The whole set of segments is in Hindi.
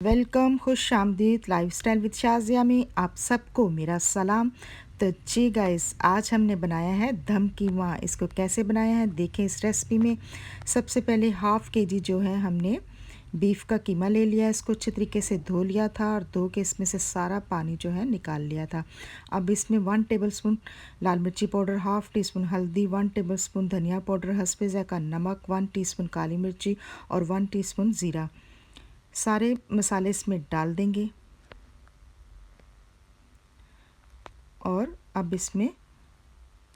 वेलकम, खुश आमदीद लाइफस्टाइल विद शाज़िया में आप सबको मेरा सलाम। तो जी गाइस, आज हमने बनाया है दम कीमा। इसको कैसे बनाया है देखें इस रेसिपी में। सबसे पहले हाफ़ के जी जो है हमने बीफ का कीमा ले लिया। इसको अच्छे तरीके से धो लिया था और धो के इसमें से सारा पानी जो है निकाल लिया था। अब इसमें 1 टेबलस्पून लाल मिर्ची पाउडर, हाफ़ टी स्पून हल्दी, 1 टेबलस्पून धनिया पाउडर, हस्बे ज़ायक़ा नमक, 1 टीस्पून काली मिर्ची और 1 टीस्पून ज़ीरा, सारे मसाले इसमें डाल देंगे। और अब इसमें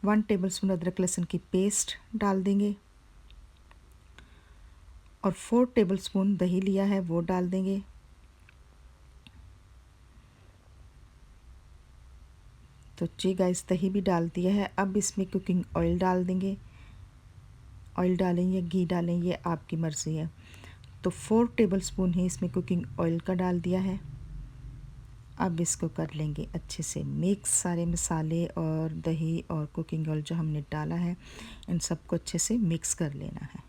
1 टेबलस्पून अदरक लहसुन की पेस्ट डाल देंगे और 4 टेबलस्पून दही लिया है वो डाल देंगे। तो जी गाइस, दही भी डाल दिया है। अब इसमें कुकिंग ऑयल डाल देंगे। ऑयल डालें या घी डालें ये आपकी मर्ज़ी है। तो 4 टेबलस्पून ही इसमें कुकिंग ऑयल का डाल दिया है। अब इसको कर लेंगे अच्छे से मिक्स, सारे मसाले और दही और कुकिंग ऑयल जो हमने डाला है इन सबको अच्छे से मिक्स कर लेना है।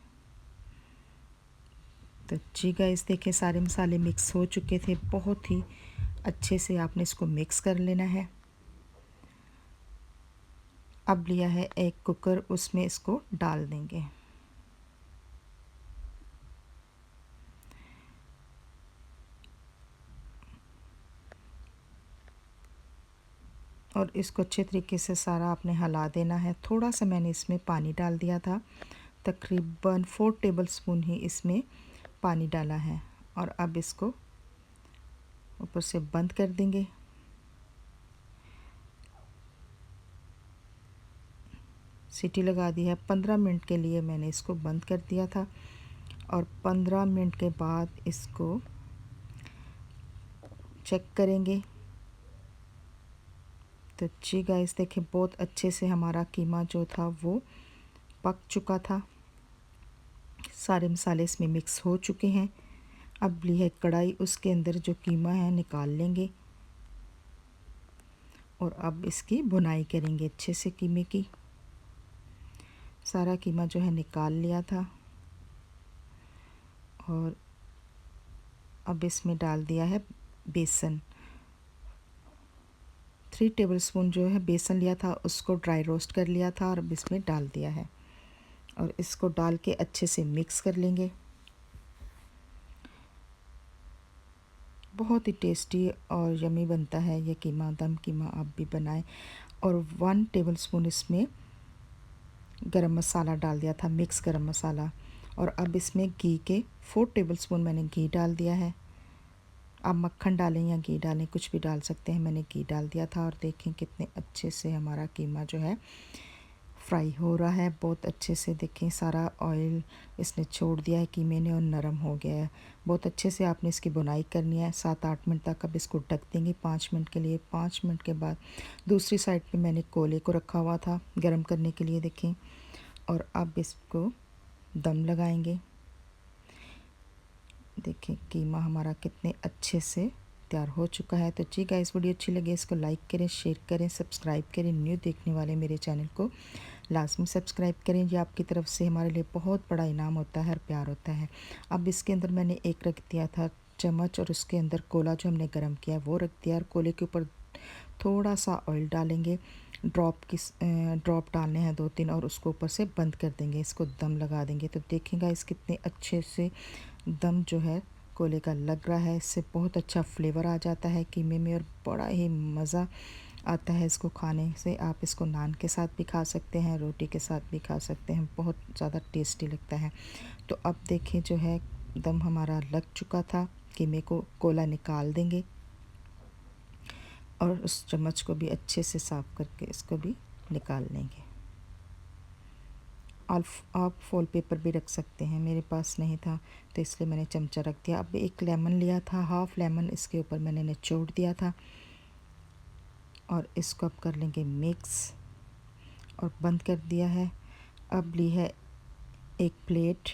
तो जी गाइस, देखें सारे मसाले मिक्स हो चुके थे। बहुत ही अच्छे से आपने इसको मिक्स कर लेना है। अब लिया है एक कुकर, उसमें इसको डाल देंगे। और इसको अच्छे तरीके से सारा आपने हिला देना है। थोड़ा सा मैंने इसमें पानी डाल दिया था, तकरीबन 4 टेबलस्पून ही इसमें पानी डाला है। और अब इसको ऊपर से बंद कर देंगे। सीटी लगा दी है। 15 मिनट के लिए मैंने इसको बंद कर दिया था और 15 मिनट के बाद इसको चेक करेंगे। तो जी गाइस, देखें बहुत अच्छे से हमारा कीमा जो था वो पक चुका था। सारे मसाले इसमें मिक्स हो चुके हैं। अब ली है कढ़ाई, उसके अंदर जो कीमा है निकाल लेंगे और अब इसकी भुनाई करेंगे अच्छे से कीमे की। सारा कीमा जो है निकाल लिया था और अब इसमें डाल दिया है बेसन। 3 टेबलस्पून जो है बेसन लिया था उसको ड्राई रोस्ट कर लिया था और अब इसमें डाल दिया है और इसको डाल के अच्छे से मिक्स कर लेंगे। बहुत ही टेस्टी और यमी बनता है ये कीमा, दम कीमा आप भी बनाएं। और 1 टेबलस्पून इसमें गरम मसाला डाल दिया था, मिक्स गरम मसाला। और अब इसमें घी के 4 टेबलस्पून मैंने घी डाल दिया है। आप मक्खन डालें या घी डालें, कुछ भी डाल सकते हैं। मैंने घी डाल दिया था और देखें कितने अच्छे से हमारा कीमा जो है फ्राई हो रहा है। बहुत अच्छे से देखें सारा ऑयल इसने छोड़ दिया है कीमे ने और नरम हो गया है। बहुत अच्छे से आपने इसकी बुनाई करनी है 7-8 मिनट तक। अब इसको ढक देंगे 5 मिनट के लिए। 5 मिनट के बाद दूसरी साइड पे मैंने कोले को रखा हुआ था गरम करने के लिए, देखें। और अब इसको दम लगाएंगे। देखें कीमा हमारा कितने अच्छे से तैयार हो चुका है। तो जी गाइस, वीडियो अच्छी लगे इसको लाइक करें, शेयर करें, सब्सक्राइब करें। न्यू देखने वाले मेरे चैनल को लाजमी सब्सक्राइब करें। ये आपकी तरफ से हमारे लिए बहुत बड़ा इनाम होता है और प्यार होता है। अब इसके अंदर मैंने एक रख दिया था चम्मच और उसके अंदर कोला जो हमने गर्म किया वो रख दिया और कोले के ऊपर थोड़ा सा ऑयल डालेंगे। ड्रॉप डालने हैं 2-3 और उसको ऊपर से बंद कर देंगे। इसको दम लगा देंगे। तो देखेंगे इस कितने अच्छे से दम जो है कोले का लग रहा है। इससे बहुत अच्छा फ्लेवर आ जाता है कीमे में और बड़ा ही मज़ा आता है इसको खाने से। आप इसको नान के साथ भी खा सकते हैं, रोटी के साथ भी खा सकते हैं। बहुत ज़्यादा टेस्टी लगता है। तो अब देखिए जो है दम हमारा लग चुका था। कीमे को कोला निकाल देंगे और उस चम्मच को भी अच्छे से साफ़ करके इसको भी निकाल लेंगे। आप फॉल पेपर भी रख सकते हैं, मेरे पास नहीं था तो इसलिए मैंने चमचा रख दिया। अब एक लेमन लिया था, हाफ़ लेमन इसके ऊपर मैंने निचोड़ दिया था और इसको अब कर लेंगे मिक्स और बंद कर दिया है। अब ली है एक प्लेट,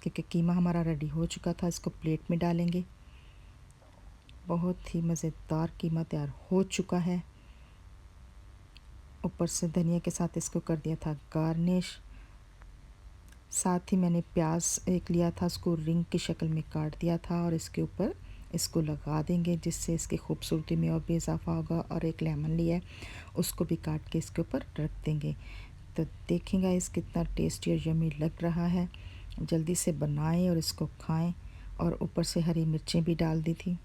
क्योंकि कीमा हमारा रेडी हो चुका था। इसको प्लेट में डालेंगे। बहुत ही मज़ेदार कीमा तैयार हो चुका है। ऊपर से धनिया के साथ इसको कर दिया था गार्निश। साथ ही मैंने प्याज एक लिया था, उसको रिंग की शक्ल में काट दिया था और इसके ऊपर इसको लगा देंगे, जिससे इसकी खूबसूरती में और भी इजाफा होगा। और एक लेमन लिया है, उसको भी काट के इसके ऊपर रख देंगे। तो देखें गाइस कितना टेस्टी और यमी लग रहा है। जल्दी से बनाएं और इसको खाएं। और ऊपर से हरी मिर्चें भी डाल दी थी,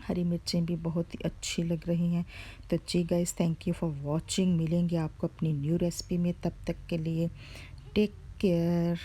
हरी मिर्चें भी बहुत ही अच्छी लग रही हैं। तो जी guys, thank you for watching. मिलेंगे आपको अपनी न्यू रेसिपी में, तब तक के लिए टेक केयर।